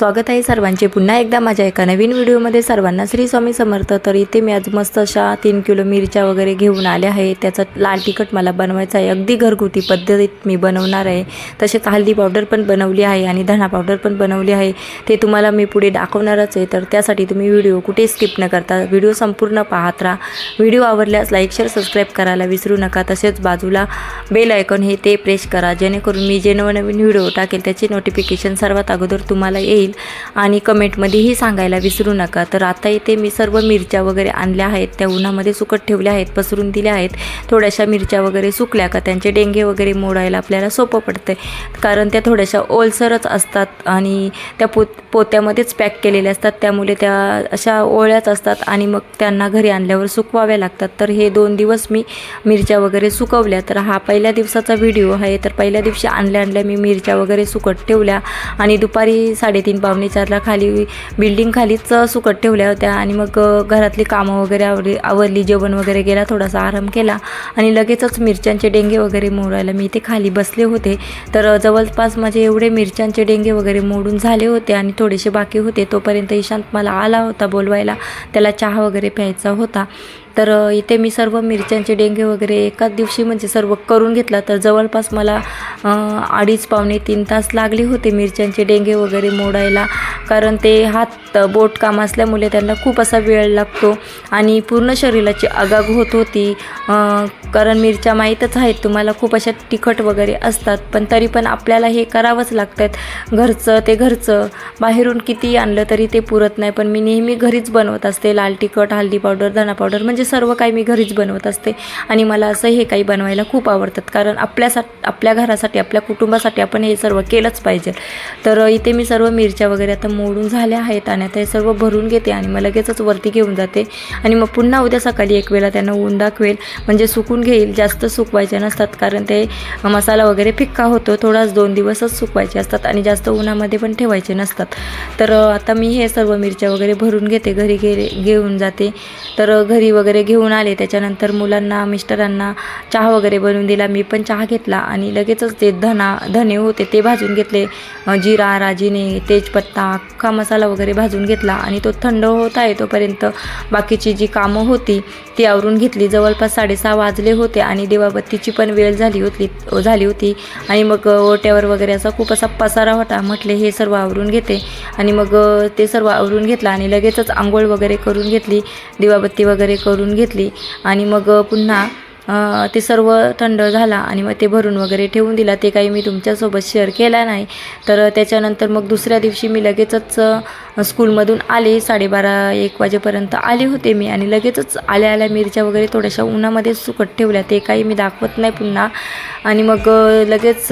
स्वागत आहे सर्वांचे पुन्हा एकदा माझ्या एका नवीन व्हिडिओमध्ये। सर्वांना श्री स्वामी समर्थ। तर इथे मी आज मस्त अशा 3 किलो मिरच्या वगैरे घेऊन आले आहे। त्याचा लाल तिखट मला बनवायचा आहे, अगदी घरगुती पद्धतीत मी बनवणार आहे। तसेच हळदी पावडर पण बनवली आहे आणि धना पावडर पण बनवली आहे, ते तुम्हाला मी पुढे दाखवणारच आहे। तर त्यासाठी तुम्ही व्हिडिओ कुठे स्किप न करता व्हिडिओ संपूर्ण पाहत राहा। व्हिडिओ आवडल्यास लाईक शेअर सबस्क्राइब करायला विसरू नका। तसेच बाजूला बेल आयकॉन हे ते प्रेस करा, जेणेकरून मी जे नवीन व्हिडिओ टाकेल त्याची नोटिफिकेशन सर्वात अगोदर तुम्हाला येईल। आणि कमेंटमध्येही सांगायला विसरू नका। तर आता इथे मी सर्व मिरच्या वगैरे आणल्या आहेत, त्या उन्हामध्ये सुकत ठेवल्या आहेत, पसरून दिल्या आहेत। थोड्याशा मिरच्या वगैरे सुकल्या का त्यांचे डेंगे वगैरे मोडायला आपल्याला सोपं पडते, कारण त्या थोड्याशा ओलसरच असतात आणि त्या पोत्यामध्येच पॅक केलेल्या असतात, त्यामुळे त्या अशा ओळ्याच असतात आणि मग त्यांना घरी आणल्यावर सुकवाव्या लागतात। तर हे 2 दिवस मी मिरच्या वगैरे सुकवल्या। तर हा पहिल्या दिवसाचा व्हिडिओ आहे। तर पहिल्या दिवशी आणल्या मी मिरच्या वगैरे सुकत ठेवल्या आणि दुपारी 3:30 पावणे 4ला खाली बिल्डिंग खालीच सुकत ठेवल्या होत्या। आणि मग घरातली कामं वगैरे आवरली, जेवण वगैरे गेला, थोडासा आराम केला आणि लगेचच मिरच्यांचे डेंगे वगैरे मोडायला मी इथे खाली बसले होते। तर जवळपास माझे एवढे मिरच्यांचे डेंगे वगैरे मोडून झाले होते आणि थोडेसे बाकी होते। तोपर्यंत ईशांत मला आला होता बोलवायला, त्याला चहा वगैरे प्यायचा होता। तर इथे मी सर्व मिरच्यांचे डेंगे वगैरे एकाच दिवशी म्हणजे सर्व करून घेतला। तर जवळपास मला 2.5 पावणे 3 तास लागले होते मिरच्यांचे डेंगे वगैरे मोडायला, कारण ते हात बोट काम असल्यामुळे त्यांना खूप असा वेळ लागतो आणि पूर्ण शरीराची आगाग होत होती। कारण मिरच्या माहीतच आहेत तुम्हाला, खूप अशा तिखट वगैरे असतात, पण तरी पण आपल्याला हे करावंच लागतात। घरचं ते घरचं, बाहेरून किती आणलं तरी ते पुरत नाही। पण मी नेहमी घरीच बनवत असते, लाल तिखट, हळदी पावडर, धना पावडर, म्हणजे सर्व काही मी घरीच बनवत असते। आणि मला असं हे काही बनवायला खूप आवडतात, कारण आपल्या घरासाठी, आपल्या कुटुंबासाठी आपण हे सर्व केलंच पाहिजे। तर इथे मी सर्व मिरच्या वगैरे आता मोडून झाल्या आहेत आणि आता हे सर्व भरून घेते आणि मग लगेचच वरती घेऊन जाते आणि मग पुन्हा उद्या सकाळी एक वेळा त्यांना ऊन दाखवेल, म्हणजे सुकून घेईल। जास्त सुकवायचे नसतात, कारण ते मसाला वगैरे फिक्का होतो, थोडाच 2 दिवसच सुकवायचे असतात आणि जास्त उन्हामध्ये पण ठेवायचे नसतात। तर आता मी हे सर्व मिरच्या वगैरे भरून घेते, घरी घेऊन जाते। तर घरी वगैरे घेऊन आले, त्याच्यानंतर मुलांना मिस्टरांना चहा वगैरे बनवून दिला, मी पण चहा घेतला आणि लगेचच ते धने होते ते भाजून घेतले, जिरा, राजिने, तेजपत्ता, अख्खा मसाला वगैरे भाजून घेतला आणि तो थंड होत आहे तोपर्यंत बाकीची जी कामं होती ती आवरून घेतली। जवळपास 6:30 वाजले होते आणि देवाबत्तीची पण वेळ झाली होती आणि मग ओट्यावर वगैरे असा खूप असा पसारा होता। म्हटले हे सर्व आवरून घेते आणि मग ते सर्व आवरून घेतला आणि लगेचच आंघोळ वगैरे करून घेतली, दिवाबत्ती वगैरे करून घेतली आणि मग पुन्हा ते सर्व थंड झाला आणि मग ते भरून वगैरे ठेवून दिला। ते काही मी तुमच्यासोबत शेअर केला नाही। तर त्याच्यानंतर मग दुसऱ्या दिवशी मी लगेचच स्कूलमधून आले, 12:30-1 वाजेपर्यंत आले होते मी आणि लगेचच आल्या मिरच्या वगैरे थोड्याशा उन्हामध्ये सुकत ठेवल्या, ते काही मी दाखवत नाही पुन्हा। आणि मग लगेच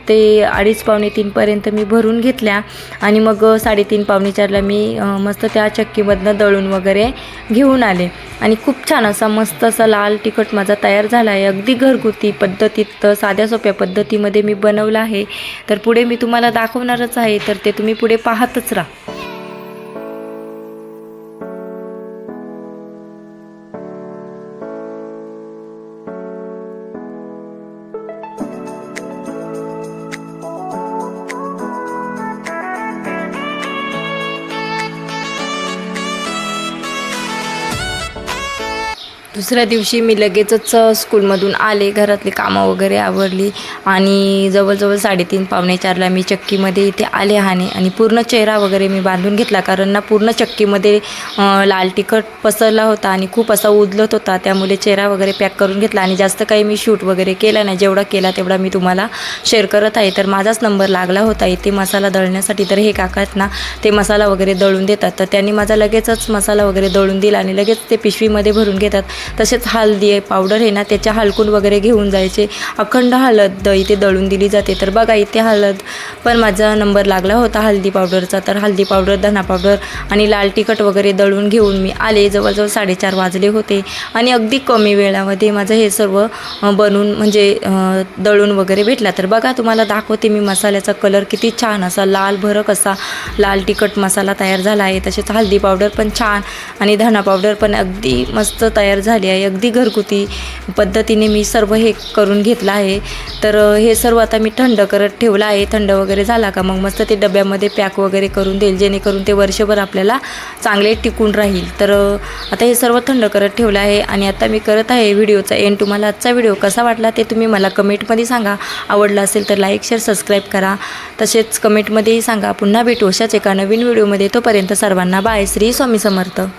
ते 2:30 पावणे 3पर्यंत मी भरून घेतल्या आणि मग 3:30 पावणे 4ला मी मस्त त्या चक्कीमधनं दळून वगैरे घेऊन आले आणि खूप छान असा मस्त असा लाल तिखट माझा तयार झाला आहे, अगदी घरगुती पद्धतीत, साध्या सोप्या पद्धतीमध्ये मी बनवलं आहे। तर पुढे मी तुम्हाला दाखवणारच आहे, तर ते तुम्ही पुढे पाहतच राहा। दुसऱ्या दिवशी मी लगेचच स्कूलमधून आले, घरातली कामं वगैरे आवरली आणि जवळजवळ 3:30 पावणे 4ला मी चक्कीमध्ये इथे आले आणि पूर्ण चेहरा वगैरे मी बांधून घेतला, कारण ना पूर्ण चक्कीमध्ये लाल तिखट पसरला होता आणि खूप असा उधलत होता, त्यामुळे चेहरा वगैरे पॅक करून घेतला आणि जास्त काही मी शूट वगैरे केला नाही। जेवढा केला तेवढा मी तुम्हाला शेअर करत आहे। तर माझाच नंबर लागला होता इथे मसाला दळण्यासाठी। तर हे काका आहेत ना, ते मसाला वगैरे दळून देतात, तर त्यांनी माझा लगेचच मसाला वगैरे दळून दिला आणि लगेच ते पिशवीमध्ये भरून घेतात। तसेच हळदी पावडर आहे ना, त्याच्या हलकून वगैरे घेऊन जायचे, अखंड हळद इथे दळून दिली जाते। तर बघा इथे हळद पण माझा नंबर लागला होता हळदी पावडरचा। तर हळदी पावडर, धना पावडर आणि लाल तिखट वगैरे दळून घेऊन मी आले। जवळजवळ 4:30 वाजले होते आणि अगदी कमी वेळामध्ये माझं हे सर्व बनवून म्हणजे दळून वगैरे भेटला। तर बघा तुम्हाला दाखवते मी मसाल्याचा कलर किती छान असा लाल भरक असा लाल तिखट मसाला तयार झाला आहे। तसेच हळदी पावडर पण छान आणि धना पावडर पण अगदी मस्त तयार झाली झाली आहे. अगदी घरगुती पद्धतीने मी सर्व हे करून घेतलं आहे. तर हे सर्व आता मी थंड करत ठेवलं आहे. थंड वगैरे झाला का मग मस्त ते डब्यामध्ये पॅक वगैरे करून देईल, जेणेकरून ते वर्षभर आपल्याला चांगले टिकून राहील. तर आता हे सर्व थंड करत ठेवलं आहे आणि आता मी करत आहे व्हिडिओचा एंड. तुम्हाला आजचा व्हिडिओ कसा वाटला ते तुम्ही मला कमेंटमध्ये सांगा. आवडला असेल तर लाईक शेअर सबस्क्राईब करा. तसेच कमेंटमध्येही सांगा. पुन्हा भेटू अशाच एका नवीन व्हिडिओमध्ये. तोपर्यंत सर्वांना बाय. श्री स्वामी समर्थ.